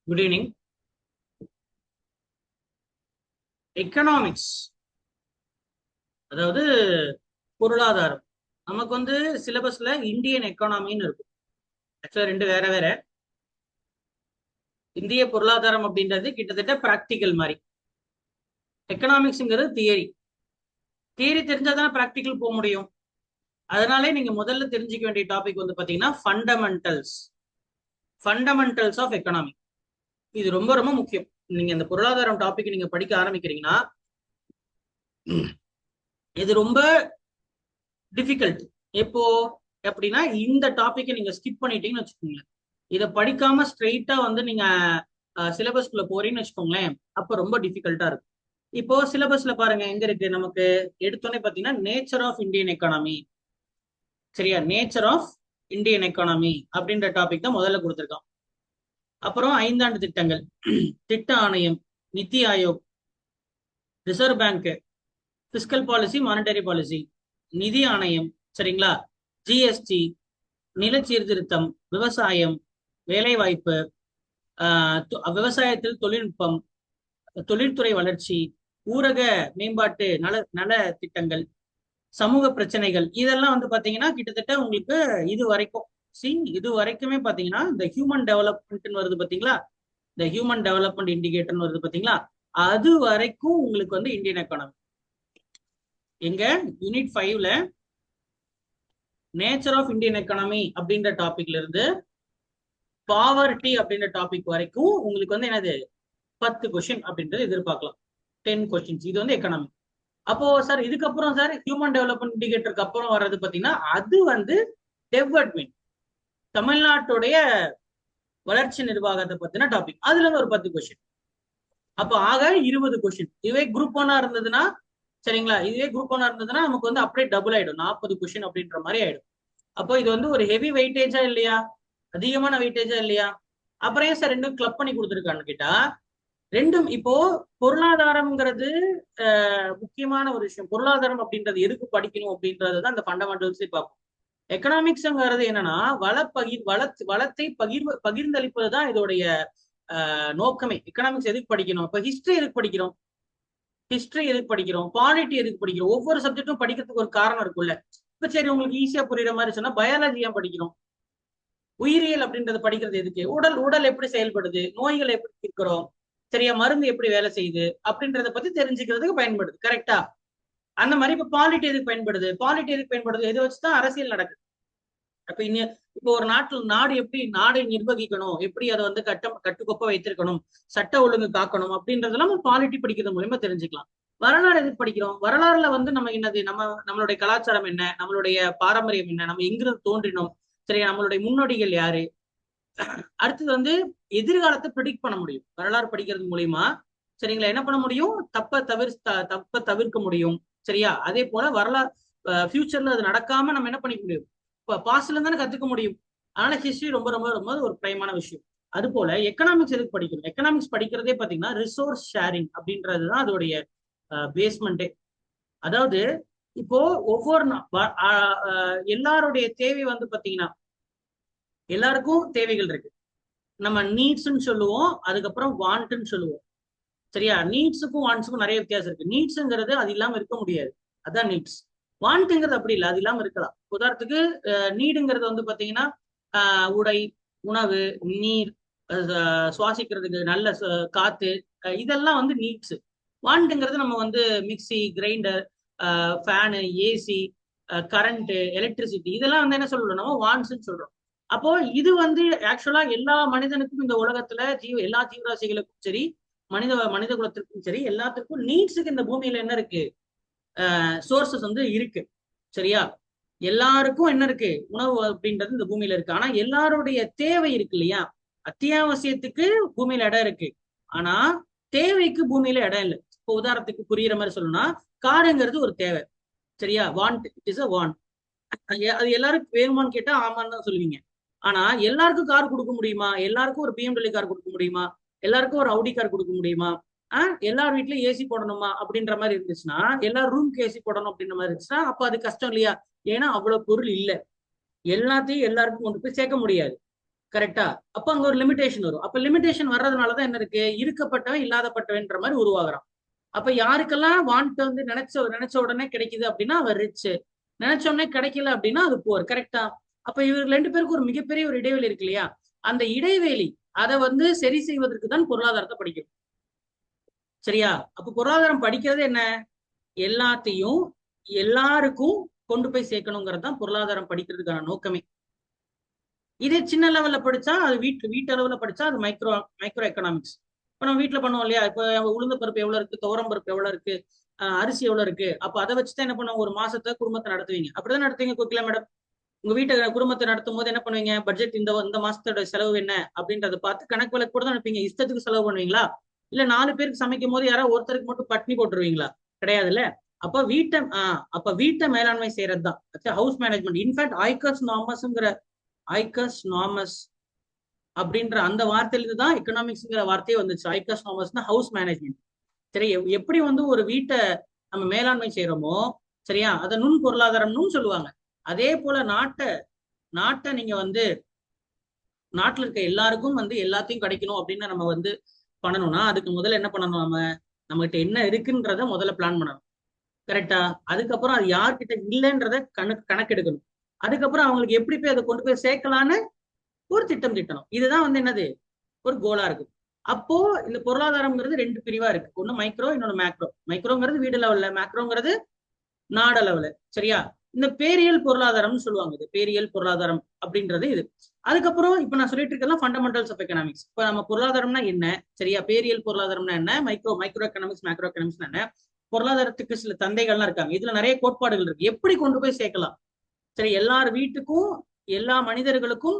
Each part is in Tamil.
Good evening. எக்கனாமிக்ஸ் அதாவது பொருளாதாரம். நமக்கு சிலபஸ்ல இந்தியன் எக்கானமின்னு இருக்கும். ஆக்சுவலா ரெண்டு வேற வேற. இந்திய பொருளாதாரம் அப்படின்றது கிட்டத்தட்ட பிராக்டிக்கல் மாதிரி. எக்கனாமிக்ஸ்ங்கிறது தியரி. தியரி தெரிஞ்சாதான் பிராக்டிக்கல் போக முடியும். அதனாலே நீங்க முதல்ல தெரிஞ்சுக்க வேண்டிய டாபிக் பாத்தீங்கன்னா ஃபண்டமெண்டல்ஸ். Fundamentals of economy. இது ரொம்ப ரொம்ப முக்கியம். நீங்க இந்த பொருளாதாரம் டாபிக் நீங்க படிக்க ஆரம்பிக்கிறீங்கன்னா இது ரொம்ப டிஃபிகல்ட். எப்போ அப்படின்னா இந்த டாபிக்கை நீங்க ஸ்கிப் பண்ணிட்டீங்கன்னு வச்சுக்கோங்களேன். இதை படிக்காம ஸ்ட்ரெயிட்டா நீங்க சிலபஸ்குள்ள போறீங்கன்னு வச்சுக்கோங்களேன், அப்ப ரொம்ப டிஃபிகல்ட்டா இருக்கும். இப்போ சிலபஸ்ல பாருங்க எங்க இருக்கு. நமக்கு எடுத்தோன்னே பாத்தீங்கன்னா நேச்சர் ஆஃப் இந்தியன் எக்கானமி. சரியா, நேச்சர் ஆஃப் இந்தியன் எக்கானமி அப்படின்ற டாபிக் தான் முதல்ல கொடுத்துருக்கோம். அப்புறம் 5 ஆண்டு திட்டங்கள், திட்ட ஆணையம், NITI Aayog, reserve bank, fiscal policy, monetary policy, நிதி ஆணையம், சரிங்களா, ஜிஎஸ்டி, நில சீர்திருத்தம், விவசாயம், வேலைவாய்ப்பு, விவசாயத்தில் தொழில்நுட்பம், தொழில்துறை வளர்ச்சி, ஊரக மேம்பாட்டு நல நல திட்டங்கள், சமூக பிரச்சனைகள், இதெல்லாம் பாத்தீங்கன்னா கிட்டத்தட்ட உங்களுக்கு இது வரைக்கும் இது வரைக்குமே பாத்தீங்கன்னா இந்த ஹியூமன் டெவலப்மெண்ட் வருது பாத்தீங்களா, இந்த ஹியூமன் டெவலப்மெண்ட் இண்டிகேட்டர் வருது பாத்தீங்களா, அது வரைக்கும் உங்களுக்கு இந்தியன் எக்கானமி. எங்க யூனிட் 5ல நேச்சர் ஆஃப் இந்தியன் எக்கானமி அப்படின்ற டாபிக்ல இருந்து பாவர்ட்டி அப்படின்ற டாபிக் வரைக்கும் உங்களுக்கு என்னது 10 கொஸ்டின் அப்படின்றது எதிர்பார்க்கலாம். 10 கொஸ்டின்ஸ். இது எக்கனாமி. அப்போ சார் இதுக்கப்புறம் சார் ஹியூமன் டெவலப்மெண்ட் இண்டிகேட்டருக்கு அப்புறம் வர்றது பாத்தீங்கன்னா அது டெவலப்மெண்ட், தமிழ்நாட்டுடைய வளர்ச்சி நிர்வாகத்தை பத்தின டாபிக். அதுல இருந்து ஒரு 10 கொஸ்டின். அப்போ ஆக 20 கொஸ்டின். இதுவே குரூப் 1 இருந்ததுன்னா, சரிங்களா, இதுவே குரூப் 1 இருந்ததுன்னா நமக்கு அப்படியே டபுள் ஆயிடும், 40 கொஸ்டின் அப்படின்ற மாதிரி ஆயிடும். அப்போ இது ஒரு ஹெவி வெயிட்டேஜா இல்லையா, அதிகமான வெயிட்டேஜா இல்லையா? அப்புறம் ஏன் சார் ரெண்டும் கிளப் பண்ணி கொடுத்துருக்கான்னு கேட்டா, ரெண்டும் இப்போ பொருளாதாரம்ங்கிறது முக்கியமான ஒரு விஷயம். பொருளாதாரம் அப்படின்றது எதுக்கு படிக்கணும் அப்படின்றது தான் இந்த ஃபண்டமெண்டல்ஸ் பார்ப்போம். எக்கனாமிக்ஸ்ங்கிறது என்னன்னா வளத்தை பகிர்ந்தளிப்பது தான் இதோடைய நோக்கமே. எக்கனாமிக்ஸ் எதுக்கு படிக்கணும்? இப்போ ஹிஸ்டரி எதுக்கு படிக்கிறோம்? ஹிஸ்டரி எதுக்கு படிக்கிறோம்? பாலிட்டி எதுக்கு படிக்கிறோம்? ஒவ்வொரு சப்ஜெக்டும் படிக்கிறதுக்கு ஒரு காரணம் இருக்குல்ல. இப்ப சரி, உங்களுக்கு ஈஸியா புரியுற மாதிரி சொன்னா பயாலஜி ஏன் படிக்கிறோம்? உயிரியல் அப்படின்றது படிக்கிறது எதுக்கு? உடல் எப்படி செயல்படுது, நோய்கள் எப்படி இருக்கிறோம், சரியா, மருந்து எப்படி வேலை செய்யுது அப்படின்றத பத்தி தெரிஞ்சுக்கிறதுக்கு பயன்படுது. கரெக்டா? அந்த மாதிரி இப்ப பாலிட்டி எதுக்கு பயன்படுது? எதை வச்சுதான் அரசியல் நடக்குது. அப்ப இப்போ ஒரு நாடு எப்படி நாடை நிர்வகிக்கணும், எப்படி அதை கட்டுக்கோப்ப வைத்திருக்கணும், சட்ட ஒழுங்கு காக்கணும் அப்படின்றதெல்லாம் பாலிட்டி படிக்கிறது மூலமா தெரிஞ்சுக்கலாம். வரலாறு எதுக்கு படிக்கிறோம்? வரலாறுல நம்ம என்னது, நம்மளுடைய கலாச்சாரம் என்ன, நம்மளுடைய பாரம்பரியம் என்ன, நம்ம எங்கிருந்து தோன்றினோம், சரியா, நம்மளுடைய முன்னோடிகள் யாரு. அடுத்தது எதிர்காலத்தை ப்ரிடிக்ட் பண்ண முடியும் வரலாறு படிக்கிறது மூலியமா. சரிங்களா, என்ன பண்ண முடியும்? தப்ப தவிர்க்க முடியும். சரியா, அதே போல வரலாறு ஃபியூச்சர்ல அது நடக்காம நம்ம என்ன பண்ணிக்க முடியும்? இப்ப பாஸ்ட்ல தானே கத்துக்க முடியும். அதனால ஹிஸ்டரி ரொம்ப ரொம்ப ரொம்ப ஒரு பிரைமான விஷயம். அது போல எக்கனாமிக்ஸ் எதுக்கு படிக்கணும்? எக்கனாமிக்ஸ் படிக்கிறதே பாத்தீங்கன்னா ரிசோர்ஸ் ஷேரிங் அப்படின்றதுதான் அதோடைய பேஸ்மெண்டே. அதாவது இப்போ ஒவ்வொரு எல்லாருடைய தேவை பாத்தீங்கன்னா எல்லாருக்கும் தேவைகள் இருக்கு. நம்ம நீட்ஸ்ன்னு சொல்லுவோம், அதுக்கப்புறம் வாண்ட்னு சொல்லுவோம். சரியா, நீட்ஸுக்கும் வாண்ட்ஸுக்கும் நிறைய வித்தியாசம் இருக்கு. நீட்ஸுங்கிறது அது இல்லாம இருக்க முடியாது, அதான் நீட்ஸ். வாண்ட்ங்கிறது அப்படி இல்லை, அது இல்லாம இருக்கலாம். உதாரணத்துக்கு நீடுங்கிறது பாத்தீங்கன்னா உடை, உணவு, நீர், சுவாசிக்கிறதுக்கு நல்ல காத்து, இதெல்லாம் நீட்ஸ். வாண்ட்ங்கிறது நம்ம mixie, grinder, fan, AC, current, electricity, இதெல்லாம் என்ன சொல்றோம்? நம்ம வாண்ட்ஸ்ன்னு சொல்றோம். அப்போ இது ஆக்சுவலா எல்லா மனிதனுக்கும் இந்த உலகத்துல எல்லா ஜீவராசிகளுக்கும் சரி, மனித குலத்திற்கும் சரி, எல்லாத்துக்கும் நீட்ஸுக்கு இந்த பூமியில என்ன இருக்கு? சோர்சஸ் இருக்கு. சரியா, எல்லாருக்கும் என்ன இருக்கு? உணவு அப்படின்றது இந்த பூமியில இருக்கு. ஆனா எல்லாருடைய தேவை இருக்கு இல்லையா? அத்தியாவசியத்துக்கு பூமியில இடம் இருக்கு, ஆனா தேவைக்கு பூமியில இடம் இல்லை. இப்போ உதாரணத்துக்கு புரியுற மாதிரி சொல்லணும்னா, காருங்கிறது ஒரு தேவை. சரியா, want, it is a want. அது எல்லாருக்கும் வேணுமான்னு கேட்டா ஆமான்னு தான் சொல்லுவீங்க. ஆனா எல்லாருக்கும் கார் கொடுக்க முடியுமா? எல்லாருக்கும் ஒரு BMW கார் கொடுக்க முடியுமா? எல்லாருக்கும் ஒரு அவுடி கார் கொடுக்க முடியுமா? எல்லார் வீட்லயும் ஏசி போடணுமா அப்படின்ற மாதிரி இருந்துச்சுன்னா, எல்லாரும் ரூம்க்கு ஏசி போடணும் அப்படின்ற மாதிரி இருந்துச்சுன்னா, அப்ப அது கஷ்டம் இல்லையா? ஏன்னா அவ்வளவு பொருள் இல்லை, எல்லாத்தையும் எல்லாருக்கும் கொண்டு போய் சேர்க்க முடியாது. கரெக்டா? அப்ப அங்க ஒரு லிமிடேஷன் வரும். அப்ப லிமிடேஷன் வர்றதுனாலதான் என்ன இருக்கு, இருக்கப்பட்டவன் இல்லாதப்பட்டவன்ற மாதிரி உருவாகுறான். அப்ப யாருக்கெல்லாம் வாண்ட் வந்து நினைச்ச உடனே கிடைக்குது அப்படின்னா அவர் ரிச், நினைச்ச உடனே கிடைக்கல அப்படின்னா அது புவர். கரெக்டா? அப்ப இவங்க ரெண்டு பேருக்கு ஒரு மிகப்பெரிய ஒரு இடைவெளி இருக்கு இல்லையா? அந்த இடைவெளி அதை வந்து சரி செய்வதற்கு தான் பொருளாதாரத்தை படிக்கணும். சரியா? அப்ப பொருளாதாரம் படிக்கிறது என்ன, எல்லாத்தையும் எல்லாருக்கும் கொண்டு போய் சேர்க்கணுங்கிறது தான் பொருளாதாரம் படிக்கிறதுக்கான நோக்கமே. இதே சின்ன லெவல்ல படிச்சா அது வீட்டு அளவுல படிச்சா அது மைக்ரோ மைக்ரோ எக்கனாமிக்ஸ். இப்ப நம்ம வீட்டுல பண்ணுவோம் இல்லையா? இப்ப உளுந்த பருப்பு எவ்வளவு இருக்கு, துவரம் பருப்பு எவ்வளவு இருக்கு, அரிசி எவ்வளவு இருக்கு, அப்ப அதை வச்சுதான் என்ன பண்ணுவோம், ஒரு மாசத்தை குடும்பத்தை நடத்துவீங்க. அப்படிதான் நடத்துவீங்க கோகிலா மேடம். உங்க வீட்டை குடும்பத்தை நடத்தும் போது என்ன பண்ணுவீங்க, பட்ஜெட் இந்த மாசத்தோட செலவு என்ன அப்படின்றத பார்த்து கணக்கு வழக்கு கூட தான் நினைப்பீங்க. இஷ்டத்துக்கு செலவு பண்ணுவீங்களா? இல்ல 4 பேருக்கு சமைக்கும் போது யாராவது ஒருத்தருக்கு மட்டும் பட்னி போட்டுருவீங்களா? கிடையாதுல்ல. அப்ப வீட்டை மேலாண்மை செய்யறது தான் ஹவுஸ் மேனேஜ்மெண்ட். இன்ஃபேக்ட் ஐக்கஸ் நாமஸ் அப்படின்ற அந்த வார்த்தையிலிருந்து தான் எக்கனாமிக்ஸ்ங்கிற வார்த்தையே வந்துச்சு. ஐக்கஸ் நாமஸ்னா ஹவுஸ் மேனேஜ்மெண்ட். சரி, எப்படி வந்து ஒரு வீட்டை நம்ம மேலாண்மை செய்யறோமோ, சரியா, அதை நுண் பொருளாதாரம்னு சொல்லுவாங்க. அதே போல நாட்டை நீங்க வந்து நாட்டுல இருக்க எல்லாருக்கும் வந்து எல்லாத்தையும் கிடைக்கணும் அப்படின்னு நம்ம வந்து பண்ணணும்னா அதுக்கு முதல்ல என்ன பண்ணணும், நம்மகிட்ட என்ன இருக்குன்றத முதல்ல பிளான் பண்ணணும். கரெக்டா? அதுக்கப்புறம் அது யார்கிட்ட இல்லைன்றத கணக்கெடுக்கணும். அதுக்கப்புறம் அவங்களுக்கு எப்படி போய் அதை கொண்டு போய் சேர்க்கலான்னு ஒரு திட்டம் திட்டணும். இதுதான் வந்து என்னது, ஒரு கோலா இருக்கு. அப்போ இந்த பொருளாதாரம்ங்கிறது 2 பிரிவா இருக்கு. ஒண்ணு மைக்ரோ, இன்னொன்னு மேக்ரோ. மைக்ரோங்கிறது வீடு லெவல்ல, மேக்ரோங்கிறது நாடு அளவுல. சரியா? இந்த பேரியல் பொருளாதாரம்னு சொல்லுவாங்க. இது பேரியல் பொருளாதாரம் அப்படின்றது இது. அதுக்கப்புறம் இப்ப நான் சொல்லிட்டு இருக்கலாம் ஃபண்டமெண்டல்ஸ் ஆஃப் எக்கனாமிக்ஸ். இப்ப நம்ம பொருளாதாரம்னா என்ன, சரியா, பேரியல் பொருளாதாரம்னா என்ன, மைக்ரோ எக்கனாமிக்ஸ், மேக்ரோ எக்கனாமிக்ஸ் என்ன, பொருளாதாரத்துக்கு சில தந்தைகள்லாம் இருக்காங்க. இதுல நிறைய கோட்பாடுகள் இருக்கு. எப்படி கொண்டு போய் சேர்க்கலாம், சரி, எல்லார் வீட்டுக்கும் எல்லா மனிதர்களுக்கும்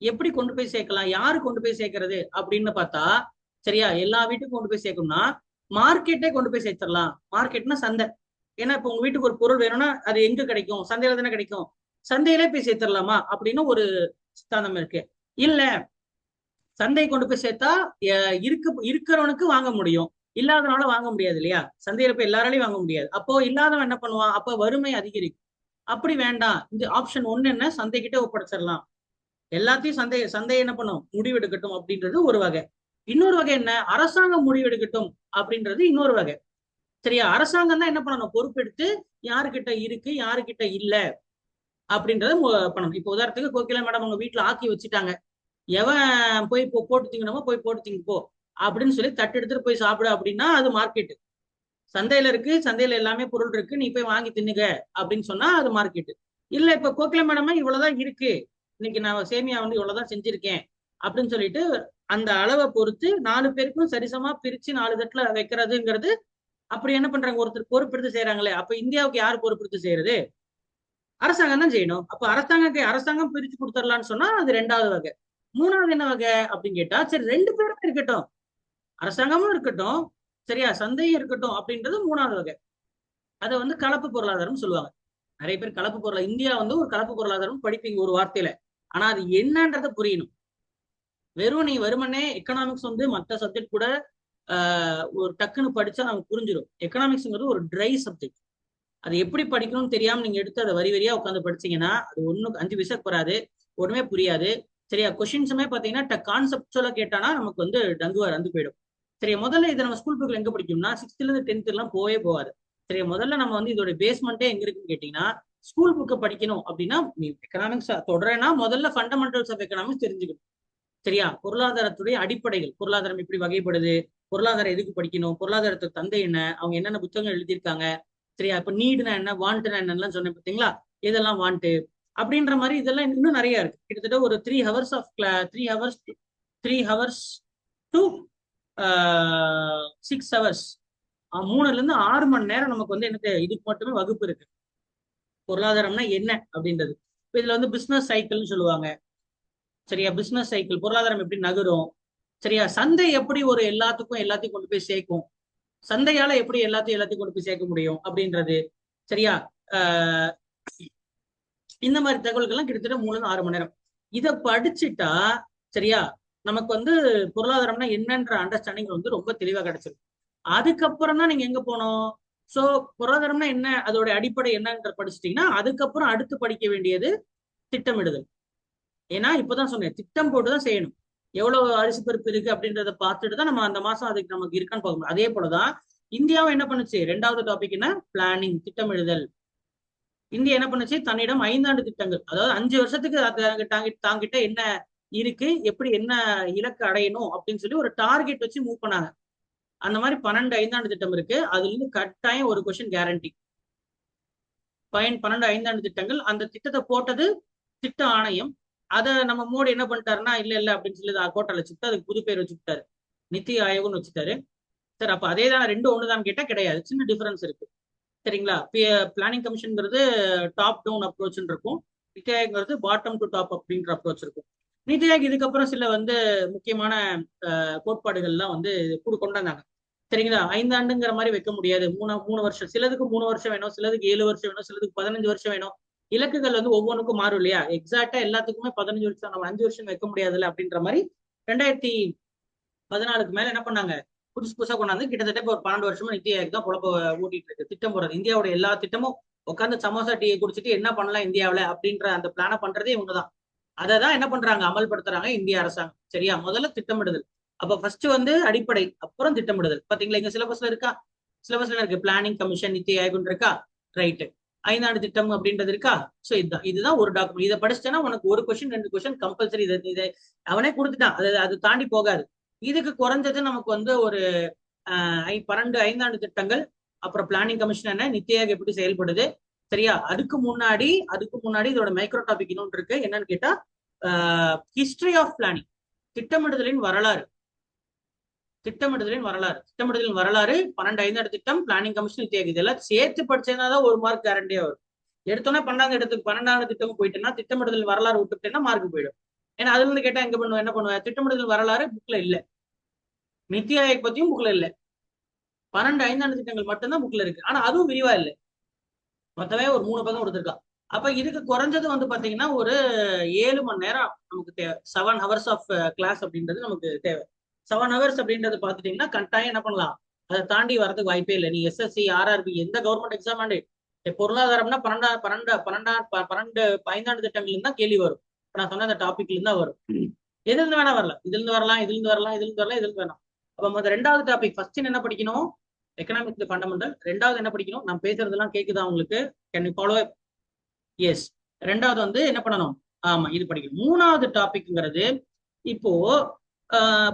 எப்படி கொண்டு போய் சேர்க்கலாம், யாரு கொண்டு போய் சேர்க்கறது அப்படின்னு பார்த்தா, சரியா, எல்லா வீட்டுக்கும் கொண்டு போய் சேர்க்கணும்னா மார்க்கெட்டே கொண்டு போய் சேர்த்துடலாம். மார்க்கெட்னா சந்தை. ஏன்னா இப்ப உங்க வீட்டுக்கு ஒரு பொருள் வேணும்னா அது எங்க கிடைக்கும், சந்தையில தானே கிடைக்கும். சந்தையிலே போய் சேர்த்துடலாமா அப்படின்னு ஒரு சித்தாந்தம் இருக்கு. இல்ல, சந்தை கொண்டு போய் சேர்த்தா இருக்கிறவனுக்கு வாங்க முடியும், இல்லாதனால வாங்க முடியாது இல்லையா? சந்தையில போய் எல்லாராலையும் வாங்க முடியாது. அப்போ இல்லாதவன் என்ன பண்ணுவான், அப்ப வறுமை அதிகரிக்கும். அப்படி வேண்டாம். இந்த ஆப்ஷன் 1 என்ன, சந்தைகிட்ட ஒப்படைச்சிடலாம், எல்லாத்தையும் சந்தை என்ன பண்ணும், முடிவெடுக்கட்டும் அப்படின்றது ஒரு வகை. இன்னொரு வகை என்ன, அரசாங்கம் முடிவெடுக்கட்டும் அப்படின்றது இன்னொரு வகை. சரியா? அரசாங்கம் தான் என்ன பண்ணணும், பொறுப்பெடுத்து யாருக்கிட்ட இருக்கு யாருக்கிட்ட இல்ல அப்படின்றத பண்ணணும். இப்போ உதாரணத்துக்கு கோகிலா மேடம் உங்க வீட்டுல ஆக்கி வச்சுட்டாங்க, எவன் போய் போட்டு திங்கணுமோ போய் போட்டு திங்க போ அப்படின்னு சொல்லி தட்டு எடுத்துட்டு போய் சாப்பிடு அப்படின்னா அது மார்க்கெட்டு. சந்தையில இருக்கு, சந்தையில எல்லாமே பொருள் இருக்கு, நீ போய் வாங்கி தின்னுக அப்படின்னு சொன்னா அது மார்க்கெட்டு. இல்ல இப்ப கோகிலா மேடமா இவ்வளவுதான் இருக்கு, இன்னைக்கு நான் சேமியா வந்து இவ்வளவுதான் செஞ்சிருக்கேன் அப்படின்னு சொல்லிட்டு அந்த அளவை பொறுத்து 4 பேருக்கும் சரிசமா பிரிச்சு 4 தட்டுல வைக்கிறதுங்கிறது. அப்படி என்ன பண்றாங்க, ஒருத்தர் பொறுப்பெடுத்து செய்யறாங்களே, அப்ப இந்தியாவுக்கு யார் பொறுப்பெடுத்து செய்யறது, அரசாங்கம் தான் செய்யணும். அப்ப அரசாங்கம் பிரிச்சு கொடுத்துடலாம்னு சொன்னா அது 2வது வகை. 3வது என்ன வகை அப்படின்னு கேட்டா, சரி 2 பேரும் இருக்கட்டும், அரசாங்கமும் இருக்கட்டும், சரியா, சந்தையும் இருக்கட்டும் அப்படின்றது 3வது வகை. அதை வந்து கலப்பு பொருளாதாரம் சொல்லுவாங்க. நிறைய பேர் கலப்பு இந்தியா வந்து ஒரு கலப்பு பொருளாதாரம் படிப்பீங்க ஒரு வார்த்தையில. ஆனா அது என்னன்றத புரியணும். வெறும் நீ வெறுமனே எக்கனாமிக்ஸ் வந்து மற்ற சப்ஜெக்ட் கூட ஒரு டக்குன்னு படிச்சா நமக்கு புரிஞ்சிடும். எக்கனாமிக்ஸ்ங்கிறது ஒரு ட்ரை சப்ஜெக்ட். அது எப்படி படிக்கணும்னு தெரியாம நீங்க எடுத்து அதை வரி வரியா உட்காந்து படிச்சீங்கன்னா அது 5 பைசாக்கு வராது, ஒண்ணுமே புரியாது. சரியா? கொஸ்டின்ஸுமே பாத்தீங்கன்னா கான்செப்டுவலா கேட்டானா நமக்கு வந்து டங்குவார் போயிடும். சரியா? முதல்ல இதை நம்ம ஸ்கூல் புக்ல எங்க படிக்கணும்னா 6th இருந்து 10th எல்லாம் போகாது. சரியா? முதல்ல நம்ம வந்து இதோட பேஸ்மெண்ட்டே எங்க இருக்குன்னு கேட்டீங்கன்னா, ஸ்கூல் புக்கை படிக்கணும் அப்படின்னா நீ எக்கனாமிக்ஸ் தொடரேன்னா முதல்ல ஃபண்டமெண்டல்ஸ் ஆஃப் எக்கனாமிக்ஸ் தெரிஞ்சுக்கணும். சரியா? பொருளாதாரத்துடைய அடிப்படைகள், பொருளாதாரம் எப்படி வகைப்படுது, பொருளாதாரம் எதுக்கு படிக்கணும், பொருளாதாரத்துக்கு தந்தை என்ன, அவங்க என்னென்ன புத்தகங்கள் எழுதியிருக்காங்க, சரியா, இப்ப நீடுனா என்ன, வாண்ட்னா என்னன்னு சொன்னேன் பார்த்தீங்களா, இதெல்லாம் வாண்ட் அப்படின்ற மாதிரி இதெல்லாம் இன்னும் நிறைய இருக்கு. கிட்டத்தட்ட ஒரு 3 hours of 3 hours to 6 hours, 3ல இருந்து 6 மணி நேரம் நமக்கு வந்து என்ன இதுக்கு மட்டுமே வகுப்பு இருக்கு. பொருளாதாரம்னா என்ன அப்படின்றது. இதுல வந்து பிசினஸ் சைக்கிள்னு சொல்லுவாங்க. சரியா? பிசினஸ் சைக்கிள், பொருளாதாரம் எப்படி நகரும், சரியா, சந்தை எப்படி ஒரு எல்லாத்தையும் கொண்டு போய் சேர்க்கும், சந்தையால எப்படி எல்லாத்தையும் கொண்டு போய் சேர்க்க முடியும் அப்படின்றது. சரியா? ஆஹ் இந்த மாதிரி தகவல்கள்லாம் கிட்டத்தட்ட 3 மணி நேரம். இதை படிச்சுட்டா, சரியா, நமக்கு வந்து பொருளாதாரம்னா என்னன்ற அண்டர்ஸ்டாண்டிங் வந்து ரொம்ப தெளிவா கிடைச்சிருக்கு. அதுக்கப்புறம் தான் நீங்க எங்க போனோம், சோ பொருளாதாரம்னா என்ன, அதோட அடிப்படை என்னன்ற படிச்சிட்டீங்கன்னா அதுக்கப்புறம் அடுத்து படிக்க வேண்டியது திட்டமிடுதல். ஏன்னா இப்பதான் சொன்னேன், திட்டம் போட்டுதான் செய்யணும். எவ்வளவு அரிசி பருப்பு இருக்கு அப்படின்றத பார்த்துட்டு தான் நம்ம அந்த மாசம் அதுக்கு நமக்கு இருக்கான்னு பார்க்கணும். அதே போலதான் இந்தியாவும் என்ன பண்ணுச்சு, ரெண்டாவது டாபிக் என்ன, பிளானிங், திட்டமிடுதல். இந்தியா என்ன பண்ணுச்சு, தன்னிடம் 5 ஆண்டு திட்டங்கள், அதாவது 5 வருஷத்துக்கு தாங்கிட்ட என்ன இருக்கு, எப்படி என்ன இலக்கு அடையணும் அப்படின்னு சொல்லி ஒரு டார்கெட் வச்சு மூவ் பண்ணாங்க. அந்த மாதிரி 12 5 ஆண்டு திட்டம் இருக்கு. அதுல இருந்து கட்டாயம் ஒரு கொஸ்டின் கேரண்டி. 12 5 ஆண்டு திட்டங்கள். அந்த திட்டத்தை போட்டது திட்ட ஆணையம். அதை நம்ம மோடி என்ன பண்ணிட்டாருன்னா, இல்ல இல்ல அப்படின்னு சொல்லி கோட்டால வச்சுட்டு அதுக்கு புது பேர் வச்சுக்கிட்டாரு, நித்தி ஆயோக்னு வச்சுட்டாரு. சார் அப்ப அதே தான், ரெண்டு ஒண்ணுதான் கேட்டா கிடையாது, சின்ன டிஃபரன்ஸ் இருக்கு. சரிங்களா? பிளானிங் கமிஷன்ங்கிறது டாப் டவுன் அப்ரோச் இருக்கும், நித்தி ஆயோக்ங்கிறது பாட்டம் டு டாப் அப்படின்ற அப்ரோச் இருக்கும். நிதி ஆயோக் இதுக்கப்புறம் சில முக்கியமான கோட்பாடுகள்லாம் கொண்டாந்தாங்க. சரிங்களா? 5 ஆண்டுங்கிற மாதிரி வைக்க முடியாது, மூணு வருஷம், சிலதுக்கு 3 வருஷம் வேணும், சிலதுக்கு 7 வருஷம் வேணும், சிலதுக்கு 15 வருஷம் வேணும். இலக்குகள் ஒவ்வொன்றுக்கும் மாறும் இல்லையா? எக்ஸாக்டா எல்லாத்துக்குமே 15 வருஷம், நம்ம 5 வருஷம் வைக்க முடியாதுல்ல அப்படின்ற மாதிரி 2014 மேல என்ன பண்ணாங்க, புதுசு புதுசா கொண்டாந்து கிட்டத்தட்ட இப்போ ஒரு 12 வருஷமா நித்தி ஆயோக் தான் பொழப்ப ஓட்டிட்டு இருக்கு. திட்டம் போடுறது, இந்தியாவோட எல்லா திட்டமும் உட்காந்து சமோசா டீயை குடிச்சிட்டு என்ன பண்ணலாம் இந்தியாவில அப்படின்ற அந்த பிளான பண்றதே இவங்கதான். அதை தான் என்ன பண்றாங்க, அமல்படுத்துறாங்க இந்திய அரசாங்கம். சரியா? முதல்ல திட்டமிடுதல். அப்ப ஃபர்ஸ்ட் அடிப்படை, அப்புறம் திட்டமிடுதல். பாத்தீங்களா, இங்க சிலபஸ்ல இருக்கா? சிலபஸ்ல இருக்கு, பிளானிங் கமிஷன், நித்தி ஆயோக் இருக்கா? ரைட்டு. 5 ஆண்டு திட்டம் அப்படின்றது இருக்கா? சோ இதுதான் ஒரு டாக்குமெண்ட். இதை படிச்சுட்டேன்னா உனக்கு ஒரு கொஸ்டின் 2 கொஸ்டின் கம்பல்சரி. இதை அவனே கொடுத்துட்டான், அது தாண்டி போகாது. இதுக்கு குறைஞ்சது நமக்கு ஒரு 12 5 ஆண்டு திட்டங்கள், அப்புறம் பிளானிங் கமிஷன் என்ன, நித்தி ஆயோக் எப்படி செயல்படுது. சரியா? அதுக்கு முன்னாடி இதோட மைக்ரோ டாபிக் இன்னொன்று இருக்கு, என்னன்னு கேட்டா ஹிஸ்டரி ஆஃப் பிளானிங், திட்டமிடுதலின் வரலாறு. திட்டமிடுதலின் வரலாறு 12 5 ஆண்டு திட்டம், பிளானிங் கமிஷன், நித்தி ஆயோக், இதெல்லாம் சேர்த்து படிச்சதுனாதான் ஒரு மார்க் கேரண்டியா வரும். எடுத்தோன்னே 12 திட்டமும் போயிட்டேன்னா, திட்டமிடுதல் வரலாறு விட்டுட்டேன்னா மார்க் போயிடும். ஏன்னா அதுல இருந்து கேட்டா என்ன பண்ணுவேன், திட்டமிடுதல் வரலாறு புக்ல இல்ல, நித்தி ஆயோக் பத்தியும் புக்ல இல்ல, 12 5 ஆண்டு திட்டங்கள் மட்டும்தான் புக்ல இருக்கு. ஆனா அதுவும் விரிவா இல்லை, மொத்தமே ஒரு 3 பக்கம் கொடுத்துருக்கான். அப்ப இதுக்கு குறைஞ்சது பாத்தீங்கன்னா ஒரு 7 மணி நேரம் நமக்கு தேவை. 7 ஹவர்ஸ் ஆஃப் கிளாஸ் அப்படின்றது நமக்கு தேவை. 7 ஹவர்ஸ் அப்படின்றது பாத்துட்டீங்கன்னா கட்டாயம் என்ன பண்ணலாம், அதை தாண்டி வரதுக்கு வாய்ப்பே இல்லை. நீ எஸ்எஸ்சி, ஆர்ஆர்பி, எந்த கவர்மெண்ட் எக்ஸாம் ஆண்டு பொருளாதாரம்னா 12 5 ஆண்டு திட்டங்கள்ல இருந்தா கேள்வி வரும். இப்ப நான் சொன்ன அந்த டாபிக்ல இருந்தா வரும். எதுல இருந்து வேணா வரலாம், இதுல இருந்து வரலாம், இதுல இருந்து வரலாம், இதுல இருந்து வரலாம், இதுல இருந்து வேணாம். அப்ப ரெண்டாவது டாபிக், ஃபர்ஸ்ட் என்ன படிக்கணும், எக்கனாமிக்ஸ் ஃபண்டமெண்டல். ரெண்டாவது என்ன படிக்கணும், நான் பேசுறதெல்லாம் கேக்குதா உங்களுக்கு? Can you follow? எஸ். ரெண்டாவது என்ன பண்ணணும், ஆமா இது படிக்கணும். மூணாவது டாபிக்ங்கிறது இப்போ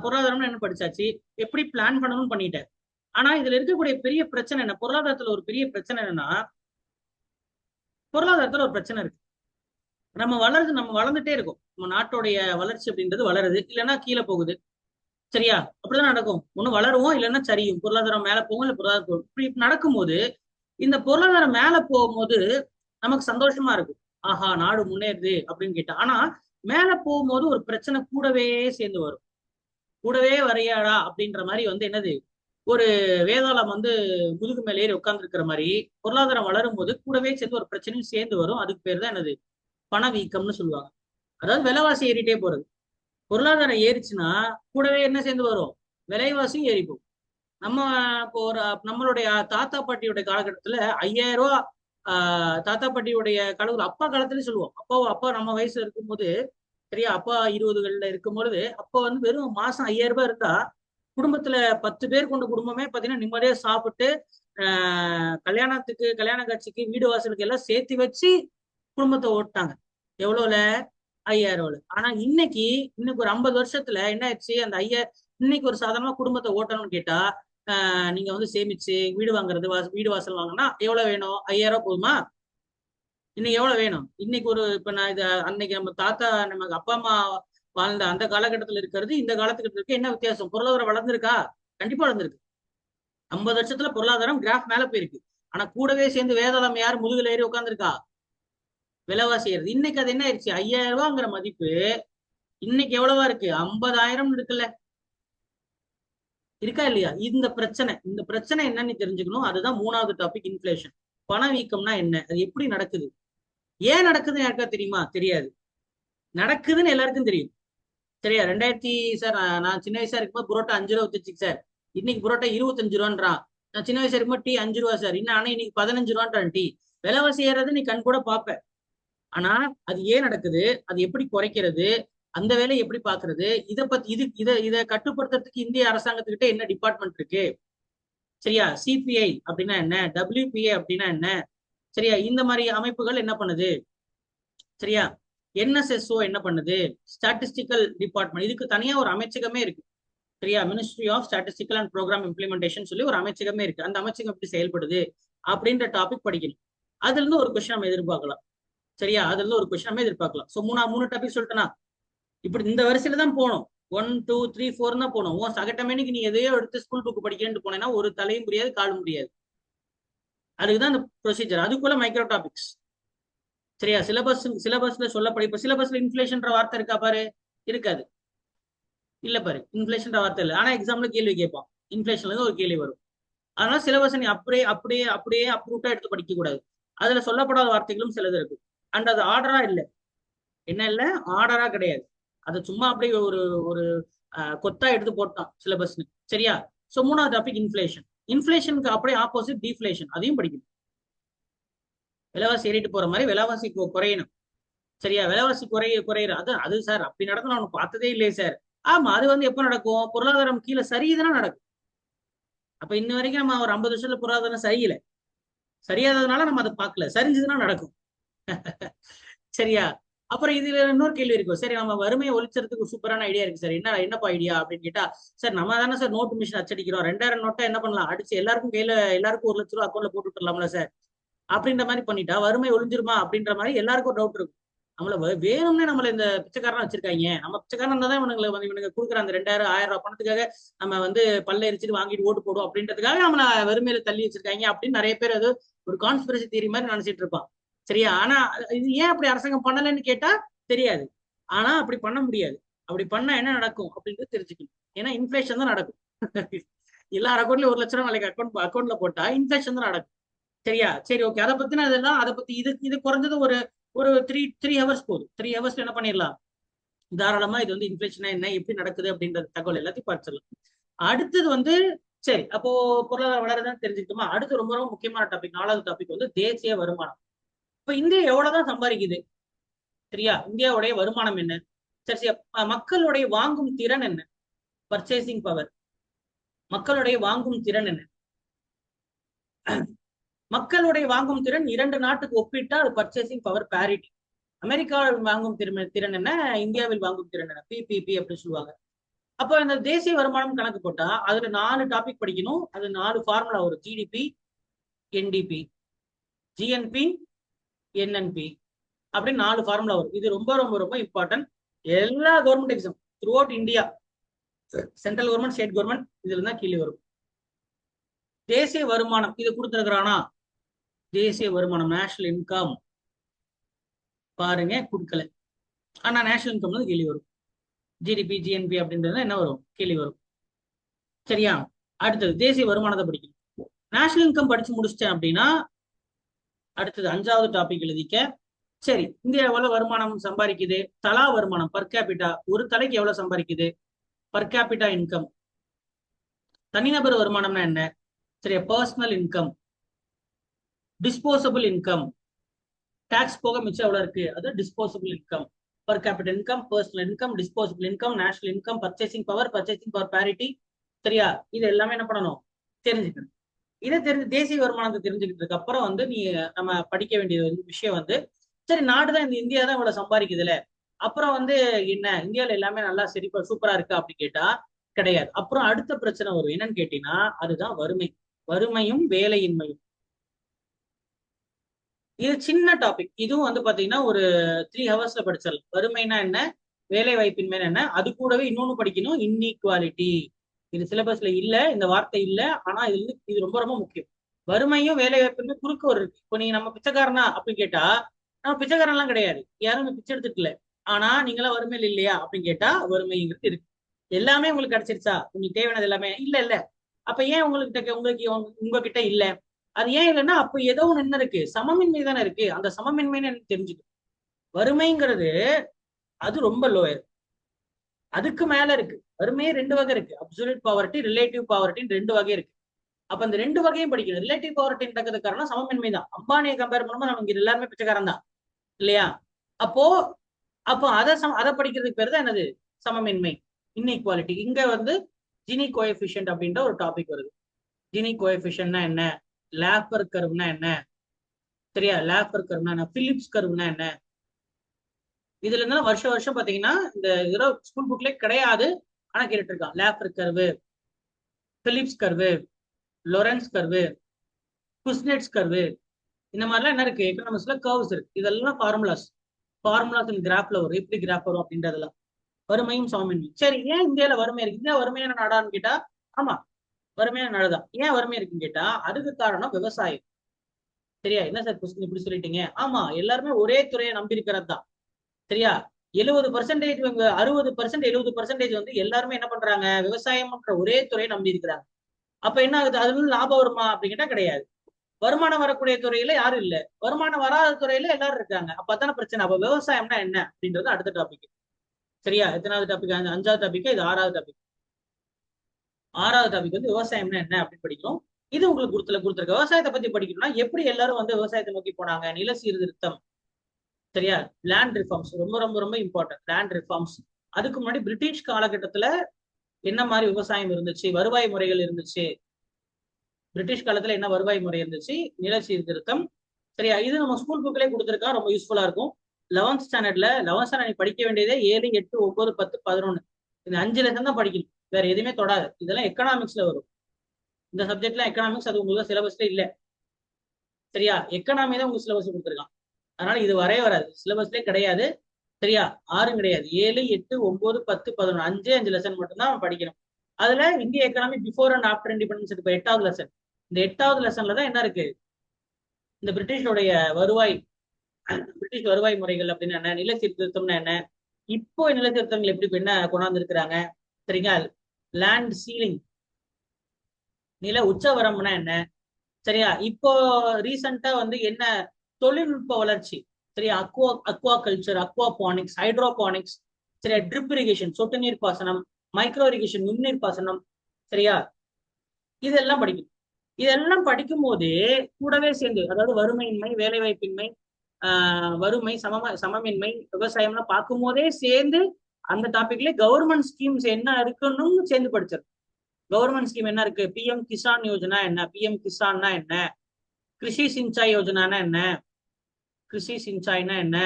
பொருளாதாரம்னு என்ன படிச்சாச்சு, எப்படி பிளான் பண்ணணும்னு பண்ணிட்டேன். ஆனா இதுல இருக்கக்கூடிய பெரிய பிரச்சனை என்ன, பொருளாதாரத்துல ஒரு பெரிய பிரச்சனை என்னன்னா, பொருளாதாரத்துல ஒரு பிரச்சனை இருக்கு. நம்ம வளர்ந்துட்டே இருக்கும், நம்ம நாட்டோடைய வளர்ச்சி அப்படின்றது வளருது, இல்லைன்னா கீழே போகுது. சரியா? அப்படிதான் நடக்கும். ஒண்ணு வளருவோம், இல்லைன்னா சரியும். பொருளாதாரம் மேல போகும், இல்ல பொருளாதாரம் போகும். இப்படி நடக்கும்போது, இந்த பொருளாதாரம் மேல போகும்போது நமக்கு சந்தோஷமா இருக்கும், ஆஹா நாடு முன்னேறுது அப்படின்னு கேட்டா. ஆனா மேல போகும்போது ஒரு பிரச்சனை கூடவே சேர்ந்து வரும். கூடவே வரையாடா அப்படின்ற மாதிரி என்னது, ஒரு வேதாளம் முதுகு மேல ஏறி உட்கார்ந்து இருக்கிற மாதிரி பொருளாதாரம் வளரும் போது கூடவே சேர்ந்து ஒரு பிரச்சனையும் சேர்ந்து வரும். அதுக்கு பேர் தான் என்னது, பணவீக்கம்னு சொல்லுவாங்க. அதாவது விலைவாசி ஏறிட்டே போறது. பொருளாதாரம் ஏறிச்சுன்னா கூடவே என்ன சேர்ந்து வரும், விலைவாசியும் ஏறி போகும். நம்ம இப்போ நம்மளுடைய தாத்தா பாட்டியுடைய காலகட்டத்துல 5000 ரூபா தாத்தா பாட்டியுடைய காலத்துல, அப்பா காலத்துலயும் சொல்லுவோம், அப்பா நம்ம வயசுல இருக்கும்போது, சரியா, அப்பா 20கள்ல இருக்கும்பொழுது அப்போ வெறும் மாசம் 5000 ரூபாய் இருந்தா குடும்பத்துல 10 பேர் கொண்ட குடும்பமே பாத்தீங்கன்னா நிம்மதியா சாப்பிட்டு கல்யாண காட்சிக்கு, வீடு வாசலுக்கு எல்லாம் சேர்த்து வச்சு குடும்பத்தை ஓட்டாங்க. எவ்வளவுல, 5000 ரூபாய். ஆனா இன்னைக்கு ஒரு 50 வருஷத்துல என்ன ஆயிடுச்சு, அந்த இன்னைக்கு ஒரு சாதாரணமா குடும்பத்தை ஓட்டணும்னு கேட்டா, நீங்க சேமிச்சு வீடு வாங்குறது, வீடு வாசல் வாங்கினா எவ்வளவு வேணும், 5000 ரூபாய் போதுமா? இன்னைக்கு எவ்வளவு வேணும்? இன்னைக்கு இப்ப நான் அன்னைக்கு நம்ம தாத்தா, நம்ம அப்பா அம்மா வாழ்ந்த அந்த காலகட்டத்துல இருக்கிறது இந்த காலத்துக்கு இருக்கு என்ன வித்தியாசம்? பொருளாதாரம் வளர்ந்துருக்கா? கண்டிப்பா வளர்ந்துருக்கு. 50 வருஷத்துல பொருளாதாரம் கிராஃப் மேல போயிருக்கு. ஆனா கூடவே சேர்ந்து வேதாளம் யார் முதுகுல ஏறி உட்காந்துருக்கா, விலைவாசி ஏறுது. இன்னைக்கு அது என்ன ஆயிடுச்சு, 5000 ரூபாங்கிற மதிப்பு இன்னைக்கு எவ்வளவா இருக்கு, 50,000 இருக்குல்ல, இருக்கா இல்லையா? இந்த பிரச்சனை என்னன்னு தெரிஞ்சுக்கணும். அதுதான் மூணாவது டாபிக், இன்ஃபிளேஷன். பணவீக்கம்னா என்ன, அது எப்படி நடக்குது, ஏன் நடக்குதுன்னு யாருக்கா தெரியுமா? தெரியாது. நடக்குதுன்னு எல்லாருக்கும் தெரியும். சரியா? 2000 சார், நான் சின்ன வயசா இருக்கும்போது புரோட்டா 5 ரூபா வித்துச்சு சார். இன்னைக்கு புரோட்டா 25 ரூபான்றான். நான் சின்ன வயசா இருக்கும்போது டீ 5 ரூபா சார், இன்னும் ஆனா இன்னைக்கு 15 ரூபான்றான் டீ. விலைவாசி ஏறது நீ கண் கூட பாப்ப. ஆனா அது ஏன் நடக்குது, அது எப்படி குறைக்கிறது, அந்த வேலையை எப்படி பாக்குறது, இதை பத்தி இதை கட்டுப்படுத்துறதுக்கு இந்திய அரசாங்கத்துக்கிட்ட என்ன டிபார்ட்மெண்ட் இருக்கு, சரியா? சிபிஐ அப்படின்னா என்ன, டபிள்யூபிஏ அப்படின்னா என்ன, சரியா? இந்த மாதிரி அமைப்புகள் என்ன பண்ணுது, சரியா? என்எஸ்எஸ்ஓ என்ன பண்ணுது, ஸ்டாட்டிஸ்டிக்கல் டிபார்ட்மெண்ட், இதுக்கு தனியா ஒரு அமைச்சகமே இருக்கு, சரியா? Ministry of statistical and programme implementation சொல்லி ஒரு அமைச்சகமே இருக்கு. அந்த அமைச்சகம் எப்படி செயல்படுது அப்படின்ற டாபிக் படிக்கணும். அதுல இருந்து ஒரு கொஸ்டின் நம்ம எதிர்பார்க்கலாம், சரியா? அதுல இருந்து ஒரு கொஸ்டின் நம்ம எதிர்பார்க்கலாம். ஸோ மூணு டாபிக் சொல்லிட்டேனா, இப்படி இந்த வரிசையில தான் போகணும். 1 2 3 4 தான் போகணும். சகட்டமேனிக்கு நீ எதையோ எடுத்து ஸ்கூல் புக் படிக்கிறேன்னு போனேன்னா ஒரு தலையும் முடியாது காலும் முடியாது. அதுக்குதான் இந்த ப்ரொசீஜர். அதுக்குள்ள மைக்ரோ டாபிக்ஸ், சரியா? சிலபஸ்ல சொல்லப்படும். இப்ப சிலபஸ்ல இன்ஃபிளேஷன்ற வார்த்தை இருக்கா பாரு, இருக்காது, இல்ல பாரு, இன்ஃபிளேஷன் வார்த்தை இல்லை. ஆனா எக்ஸாம்ல கேள்வி கேட்பான், இன்ஃபிளேஷன்ல இருந்து ஒரு கேள்வி வரும். அதனால சிலபஸ் நீ அப்படியே அப்படியே அப்படியே அப்ரூட்டா எடுத்து படிக்க கூடாது. அதுல சொல்லப்படாத வார்த்தைகளும் சிலது இருக்கு. அண்ட் அது ஆர்டரா இல்லை, என்ன இல்லை, ஆர்டரா கிடையாது. அது சும்மா அப்படியே ஒரு ஒரு கொத்தா எடுத்து போட்டான் சிலபஸ்னு, சரியா? சோ மூணாவது டாபிக் இன்ஃபிளேஷன். இன்ஃபிளேஷனுக்கு அப்படியே ஆப்போசிட் டிஃப்ளேஷன், அதையும் படிக்கணும். விலைவாசி ஏறிட்டு போற மாதிரி விலைவாசி குறையணும், சரியா? விலைவாசி குறையிற அது சார் அப்படி நடக்கும் நான் பார்த்ததே இல்லையே சார். ஆமா, அது வந்து எப்ப நடக்கும், பொருளாதாரம் கீழே சரியுதுன்னா நடக்கும். அப்ப இன்ன வரைக்கும் நம்ம ஒரு 50 வருஷத்துல பொருளாதாரம் சரியில்ல, சரியாததுனால நம்ம அதை பார்க்கல, சரிஞ்சதுன்னா நடக்கும். சரியா? அப்புறம் இதுல இன்னொரு கேள்வி இருக்கும், சரி நம்ம வறுமையை ஒழிச்சறதுக்கு சூப்பரான ஐடியா இருக்கு சார், என்னப்பா ஐடியா அப்படின்னு கேட்டா, சார் நம்ம தானே சார் நோட்டு மிஷின் அச்சடிக்கிறோம், 2000 நோட்டை என்ன பண்ணலாம், அடிச்சு எல்லாருக்கும் கையில எல்லாருக்கும் 1 லட்ச ரூபா அக்கௌண்ட்ல போட்டு விட்டுலாம்ல சார், அப்படின்ற மாதிரி பண்ணிட்டா வறுமை ஒழிஞ்சிருமா அப்படின்ற மாதிரி எல்லாருக்கும் ஒரு டவுட் இருக்கும். நம்மள வேணும்னே நம்மள இந்த பிச்சைக்காரனா வச்சிருக்காங்க, நம்ம பிச்சைக்காரன் தான் இவனுக்கு கொடுக்குற அந்த 2000 1000 ரூபாய் பணத்துக்காக நம்ம வந்து பல்ல எரிச்சிட்டு வாங்கிட்டு ஓட்டு போடுவோம் அப்படின்றதுக்காக நம்மள வறுமையில தள்ளி வச்சிருக்காங்க அப்படின்னு நிறைய பேர் அது ஒரு கான்ஸ்பிரசி தியரி மாதிரி நினைச்சிட்டு இருப்பான், சரியா? ஆனா இது ஏன் அப்படி அரசாங்கம் பண்ணலன்னு கேட்டா தெரியாது. ஆனா அப்படி பண்ண முடியாது. அப்படி பண்ணா என்ன நடக்கும் அப்படின்றது தெரிஞ்சுக்கணும். ஏன்னா இன்ஃபிளேஷன் தான் நடக்கும். எல்லார் அக்கௌண்ட்லயும் 1 லட்சம் ரூபாய் நாளைக்கு அக்கௌண்ட்ல போட்டா இன்ஃபிளேஷன் தான் நடக்கும், சரியா? சரி, ஓகே. அதை பத்தின அதெல்லாம் அதை பத்தி இது குறைஞ்சது ஒரு ஒரு த்ரீ ஹவர்ஸ் போதும். 3 ஹவர்ஸ்ல என்ன பண்ணிடலாம், தாராளமா இது வந்து இன்ஃபிளேஷன் என்ன, எப்படி நடக்குது அப்படின்ற தகவல் எல்லாத்தையும் பார்த்துடலாம். அடுத்தது வந்து சரி, அப்போ பொருளாதாரம் வளருதுன்னு தெரிஞ்சுக்கிட்டோமா. அடுத்து ரொம்ப ரொம்ப முக்கியமான டாபிக், 4வது டாபிக் வந்து தேசிய வருமானம். இப்ப இந்தியா எவ்வளவுதான் சம்பாதிக்குது, சரியா? இந்தியாவுடைய வருமானம் என்ன, சரி, மக்களுடைய வாங்கும் திறன் என்ன, பர்ச்சேசிங் பவர், மக்களுடைய வாங்கும் திறன் என்ன? மக்களுடைய வாங்கும் திறன் 2 நாட்டுக்கு ஒப்பிட்டா அது பர்ச்சேசிங் பவர் பேரிட்டி. அமெரிக்காவில் வாங்கும் திறன் என்ன, இந்தியாவில் வாங்கும் திறன் என்ன, பிபிபி அப்படின்னு சொல்லுவாங்க. அப்போ இந்த தேசிய வருமானம் கணக்கு போட்டா அதுல 4 டாபிக் படிக்கணும். அது 4 ஃபார்முலா வரும், ஜிடிபி, என்டிபி, ஜிஎன்பி, என்என்பி அப்படின்னு 4 ஃபார்முலா வரும். இது ரொம்ப ரொம்ப ரொம்ப இம்பார்ட்டன்ட். எல்லா government exam through out India, central government, state government, இதுல தான் கேள்வி வரும். தேசிய வருமானம் இது கொடுத்துருக்கிறானா, தேசிய வருமானம் நேஷனல் இன்கம் பாருங்க கொடுக்கல. ஆனா நேஷனல் இன்கம் வந்து கேள்வி வரும். ஜிடிபி, ஜிஎன்பி அப்படின்றது என்ன வரும், கேள்வி வரும், சரியா? அடுத்தது தேசிய வருமானத்தை படிக்கணும். நேஷனல் இன்கம் படிச்சு முடிச்சிட்டேன் அப்படின்னா அடுத்தது 5வது டாபிக் எழுதிக்க. சரி, இந்தியா எவ்வளவு வருமானம் சம்பாதிக்குது, தலா வருமானம் பர் கேபிட்டா, ஒரு தலைக்கு எவ்வளவு சம்பாதிக்குது, பர் கேபிட்டா இன்கம். தனிநபர் வருமானம்னா என்ன, சரியா? Personal income, disposable income, tax போக மிச்சம் எவ்வளவு இருக்கு, அது disposable income. Per capital income, personal income, disposable income, national income, purchasing power parity, சரியா? இது எல்லாமே என்ன பண்ணணும், தெரிஞ்சுக்கணும். இதை தேசிய வருமானத்தை தெரிஞ்சுக்கிட்டதுக்கு அப்புறம் வந்து நம்ம படிக்க வேண்டிய விஷயம் வந்து, சரி நாடுதான் இந்த இந்தியா தான் இவ்வளவு சம்பாதிக்குதுல, அப்புறம் வந்து என்ன இந்தியாவில எல்லாமே நல்லா சூப்பரா இருக்கு அப்படின்னு கேட்டா கிடையாது. அப்புறம் அடுத்த பிரச்சனை வரும், என்னன்னு கேட்டீங்கன்னா அதுதான் வறுமை, வறுமையும் வேலையின்மையும். இது சின்ன டாபிக், இதுவும் வந்து பாத்தீங்கன்னா ஒரு 3 ஹவர்ஸ்ல படிச்சிடலாம். வறுமைனா என்ன, வேலை வாய்ப்பின்மை என்ன, அது கூடவே இன்னொன்னு படிக்கணும், இன்இக்வாலிட்டி. இது சிலபஸ்ல இல்ல, இந்த வார்த்தை இல்ல, ஆனா இது ரொம்ப ரொம்ப முக்கியம். வறுமையும் வேலை வாய்ப்பின்மை குறுக்க ஒரு இருக்கு. இப்போ நீங்க நம்ம பிச்சைக்காரனா அப்படின்னு கேட்டா நம்ம பிச்சைக்காரன் எல்லாம் கிடையாது, யாரும் பிச்சை எடுத்துக்கல. ஆனா நீங்களா வறுமையில் இல்லையா அப்படின்னு கேட்டா வறுமைங்கிறது இருக்கு. எல்லாமே உங்களுக்கு கிடைச்சிருச்சா, உங்களுக்கு தேவையானது எல்லாமே இல்ல. அப்ப ஏன் உங்ககிட்ட இல்ல, அது ஏன் இல்லைன்னா அப்ப ஏதோ ஒண்ணு என்ன இருக்கு, சமமின்மை தானே இருக்கு. அந்த சமமின்மைன்னு எனக்கு தெரிஞ்சுக்கும். வறுமைங்கிறது அது ரொம்ப லோயர், அதுக்கு மேல இருக்கு. வறுமையே 2 வகை இருக்கு, அப்சல்யூட் பாவர்ட்டி, ரிலேட்டிவ் பாவர்ட்டின்னு 2 வகை இருக்கு. அப்ப அந்த 2 வகையும் படிக்கணும். ரிலேட்டிவ் பாவர்ட்டி நடக்கிறது காரணம் சமமின்மை தான். அம்பானியை கம்பேர் பண்ணும்போது நம்ம இங்க எல்லாருமே பிச்சைக்காரன் தான் இல்லையா? அப்போ அப்போ அதை படிக்கிறதுக்கு பேர் தான் என்னது, சமமின்மை, இன்இக்வாலிட்டி. இங்க வந்து ஜினி கோஎஃபிஷியன்ட் அப்படின்ற ஒரு டாபிக் வருது. ஜினி கோஎஃபிஷியன்ட்னா என்ன, லாஃபர் கர்வ்னா என்ன, சரியா, லாஃபர் கர்வ்னா என்ன, பிலிப்ஸ் கர்வ்னா என்ன, இதுல இருந்தா வருஷம் வருஷம் பாத்தீங்கன்னா இந்த இதெல்லாம் ஸ்கூல் புக்ல கிடையாது, ஆனா கேட்டுட்டு இருக்கான். Laffer curve, Phillips curve, Lorenz curve, Kuznets curve, இந்த மாதிரிலாம் என்ன இருக்கு எக்கனாமிக்ஸ்ல, கர்வ்ஸ் இருக்கு. இதெல்லாம் ஃபார்முலாஸ் கிராஃப்ல வரும், எப்படி கிராஃப் வரும் அப்படின்றதெல்லாம். வறுமையும் சமமின்மை. சரி, ஏன் இந்தியாவில வறுமை இருக்கு? இந்தியா வறுமையான நாடான்னு கேட்டா ஆமா, வறுமையான நாடுதான். ஏன் வறுமை இருக்குன்னு கேட்டா அதுக்கு காரணம் விவசாயம். சரியா, என்ன சார் கொஸ்டின் இப்படி சொல்லிட்டீங்க? ஆமா, எல்லாருமே ஒரே துறையை நம்பி இருக்கிறது தான். சரியா, 70% 60% 70% வந்து எல்லாருமே என்ன பண்றாங்க, விவசாயம்ன்ற ஒரே துறையை நம்பி இருக்கிறாங்க. அப்ப என்ன ஆகுது, அதுல இருந்து லாபம் வருமா அப்படின்னு கேட்டா கிடையாது. வருமானம் வரக்கூடிய துறையில யாரும் இல்ல, வருமானம் வராத துறையில எல்லாரும் இருக்காங்க. அப்ப அதான பிரச்சனை. அப்ப விவசாயம்னா என்ன அப்படின்றது அடுத்த டாபிக். சரியா, எத்தனாவது டாபிக்? அஞ்சாவது டாபிக், இது ஆறாவது டாபிக். ஆறாவது டாபிக் வந்து விவசாயம்னா என்ன அப்படின்னு படிக்கிறோம். இது உங்களுக்கு கொடுத்துருக்க விவசாயத்தை பத்தி படிக்கணும்னா எப்படி எல்லாரும் வந்து விவசாயத்தை நோக்கி போனாங்க, நில சீர்திருத்தம். சரியா, லேண்ட் ரிஃபார்ம்ஸ் ரொம்ப ரொம்ப ரொம்ப இம்பார்ட்டன்ட். Land reforms. அதுக்கு முன்னாடி பிரிட்டிஷ் காலகட்டத்துல என்ன மாதிரி விவசாயம் இருந்துச்சு, வருவாய் முறைகள் இருந்துச்சு, பிரிட்டிஷ் காலத்துல என்ன வருவாய் முறை இருந்துச்சு, நில சீர்திருத்தம். சரியா, இது நம்ம ஸ்கூல் புக்லேயே கொடுத்துருக்கா, ரொம்ப யூஸ்ஃபுல்லா இருக்கும். 11th ஸ்டாண்டர்ட்ல 11th ஸ்டாண்டர்ட் படிக்க வேண்டியதே 7, 8, 9, 10, 11. இந்த 5 லெசன் தான் படிக்கணும், வேற எதுவுமே தொடாது. இதெல்லாம் எக்கனாமிக்ஸ்ல வரும். இந்த சப்ஜெக்ட்லாம் எக்கனாமிக்ஸ், அது உங்களுக்கு சிலபஸ்ல இல்ல. சரியா, எக்கனாமி தான் உங்களுக்கு சிலபஸ் கொடுத்துருக்கான். அதனால இது வரவே வராது, சிலபஸ்லேயே கிடையாது. சரியா, 6 கிடையாது, 7, 8, 9, 10, 11, 5 லெசன் மட்டும்தான் படிக்கணும். அதுல இந்திய economy before and after independence இருக்கு, 8வது லெசன். இந்த 8வது லெசன்ல தான் என்ன இருக்கு, இந்த பிரிட்டிஷோடைய வருவாய், பிரிட்டிஷ் வருவாய் முறைகள் அப்படின்னு என்ன, நில சீர்திருத்தம்னா என்ன, இப்போ நில சீர்திருத்தங்கள் எப்படி என்ன கொண்டாந்து இருக்கிறாங்க. சரிங்களா, லேண்ட் சீலிங், நில உச்சவரம்னா என்ன. சரியா, இப்போ ரீசெண்டா வந்து என்ன தொழில்நுட்ப வளர்ச்சி. சரியா, அக்வா கல்ச்சர், அக்வா பானிக்ஸ், ஹைட்ரோபானிக்ஸ். சரியா, ட்ரிப் இரிகேஷன், சொட்டு நீர் பாசனம், மைக்ரோ இரிகேஷன், நுண்ணீர் பாசனம். சரியா, இதெல்லாம் படிக்கும். இதெல்லாம் படிக்கும் போதே கூடவே சேர்ந்து, அதாவது வறுமையின்மை, வேலைவாய்ப்பின்மை, வறுமை, சமமின்மை, விவசாயம்லாம் பார்க்கும் போதே சேர்ந்து அந்த டாபிக்ல கவர்மெண்ட் ஸ்கீம்ஸ் என்ன இருக்குன்னு சேர்ந்து படிச்சிரு. கவர்மெண்ட் ஸ்கீம் என்ன இருக்கு, பிஎம் கிசான் யோஜனா என்ன, பிஎம் கிசான்னா என்ன, கிருஷி சிஞ்சாய் யோஜனானா என்ன, கிருஷி சிஞ்சாய்னா என்ன.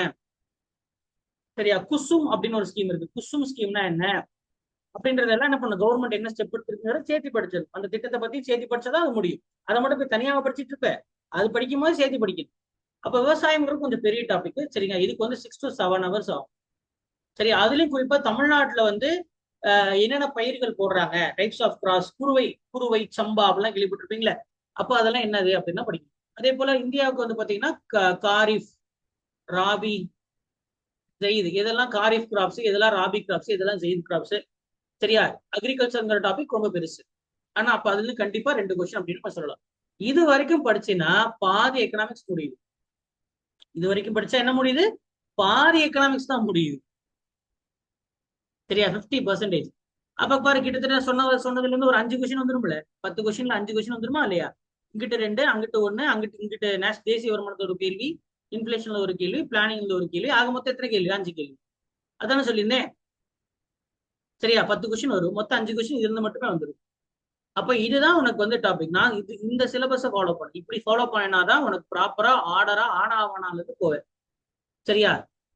சரியா, குசும் அப்படின்னு ஒரு ஸ்கீம் இருக்கு, குசும் ஸ்கீம்னா என்ன அப்படின்றதெல்லாம் என்ன பண்ண, கவர்மெண்ட் என்ன ஸ்டெப் எடுத்துருக்குங்கிறத சேர்த்து படிச்சது. அந்த திட்டத்தை பத்தி சேர்த்து படிச்சதான் அது முடியும். அதை மட்டும் போய் தனியாக படிச்சுட்டு இருப்ப, அது படிக்கும் போது சேர்த்து படிக்கணும். அப்ப விவசாயம்ங்கிறது கொஞ்சம் பெரிய டாபிக். சரிங்க, இதுக்கு வந்து 6 to 7 hours ஆகும். சரி, அதுலயும் குறிப்பா தமிழ்நாட்டுல வந்து என்னென்ன பயிர்கள் போடுறாங்க, டைப்ஸ் ஆஃப் கிராஸ், குருவை சம்பா அப்படிலாம் கேள்விப்பட்டிருப்பீங்களே. அப்போ அதெல்லாம் என்னது அப்படின்னா படிக்கணும். அதே போல இந்தியாவுக்கு வந்து பாத்தீங்கன்னா காரிஃப், ராபி, ஜெயித், இதெல்லாம் காரிஃப் கிராப்ஸ், இதெல்லாம் ராபி கிராப்ஸ், இதெல்லாம் ஜெயித் கிராப்ஸ். சரியா, அக்ரிகல்ச்சர்ங்கிற டாபிக் ரொம்ப பெருசு. ஆனா அப்ப அதுல கண்டிப்பா 2 கொஸ்டின் அப்படின்னு சொல்லலாம். இது வரைக்கும் படிச்சுன்னா பாதி எக்கனாமிக்ஸ் முடியுது. இது வரைக்கும் படிச்சா என்ன முடியுது, பாதி எக்கனாமிக்ஸ் தான் முடியுது. சரியா, 50%. அப்ப பாரு, கிட்டத்தட்ட சொன்னதுல இருந்து ஒரு 5 கொஸ்டின் வந்துரும்ல. 10 கொஸ்டின்ல 5 கொஸ்டின் வந்துருமா இல்லையா? இங்கிட்ட 2, அங்கிட்ட 1, இங்கிட்ட தேசிய வருமானத்துல ஒரு கேள்வி, இன்ஃபிளேஷன்ல ஒரு கேள்வி, பிளானிங்ல ஒரு கேள்வி, ஆக மொத்தம் எத்தனை கேள்வி, 5 கேள்வி. அதானே சொல்லியிருந்தேன். சரியா, 10 கொஸ்டின் வரும், மொத்தம் 5 கொஸ்டின் இருந்து மட்டுமே வந்துடும். அப்ப இதுதான் உனக்கு வந்து டாபிக். நான் இந்த சிலபஸை ஃபாலோ பண்ண, இப்படி ஃபாலோ பண்ணினாதான் உனக்கு ப்ராப்பரா ஆர்டரா ஆனாவானாலுக்கு போவேன். சரியா,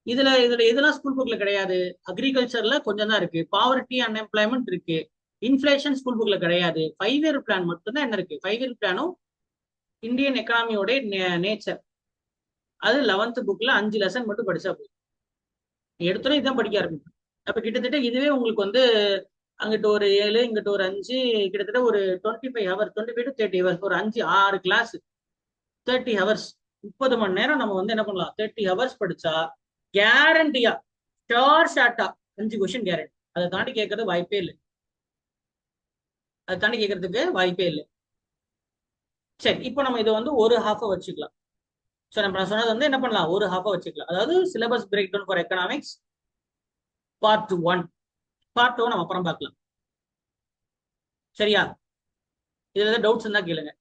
இதுல இதெல்லாம் ஸ்கூல் புக்ல கிடையாது. அக்ரிகல்ச்சர்ல கொஞ்சம் தான் இருக்கு, பாவர்ட்டி அன்எம்ப்ளாய்மெண்ட் இருக்கு, இன்ஃபிளேஷன் ஸ்கூல் புக்ல கிடையாது. 5 இயர் பிளான் மட்டும் தான் என்ன இருக்கு. 5 இயர் பிளானும் இந்தியன் எக்கனாமியோட நேச்சர், அது 11th புக்ல 5 லெசன் மட்டும் படிச்சா போதும். எடுத்தோட இதான் படிக்க ஆரம்பிக்கும். அப்ப கிட்டத்தட்ட இதுவே உங்களுக்கு வந்து அங்கிட்ட ஒரு 7, இங்கிட்ட ஒரு 5, கிட்டத்தட்ட ஒரு 25 ஹவர், 25 to 30 ஹவர்ஸ், ஒரு 6 கிளாஸ், 30 ஹவர்ஸ், 30 மணி நேரம் நம்ம வந்து என்ன பண்ணலாம். 30 ஹவர்ஸ் படிச்சா கேரண்டியா, ஷார்ட்டா 5 கொஸ்டின் கேரண்டி. அதை தாண்டி கேட்கறது வாய்ப்பே இல்லை. அதை தாண்டி கேட்கறதுக்கு வாய்ப்பே இல்லை. சரி, இப்போ நம்ம இதை வந்து ஒரு ஹாஃபா வச்சுக்கலாம். ஸோ நான் சொன்னது வந்து என்ன பண்ணலாம், ஒரு ஹாஃபா வச்சுக்கலாம். அதாவது syllabus break down for economics part 1. Part 2 நம்ம அப்புறம் பார்க்கலாம். சரியா, இதுல ஏதாவது டவுட்ஸ் இருந்தா கேளுங்க.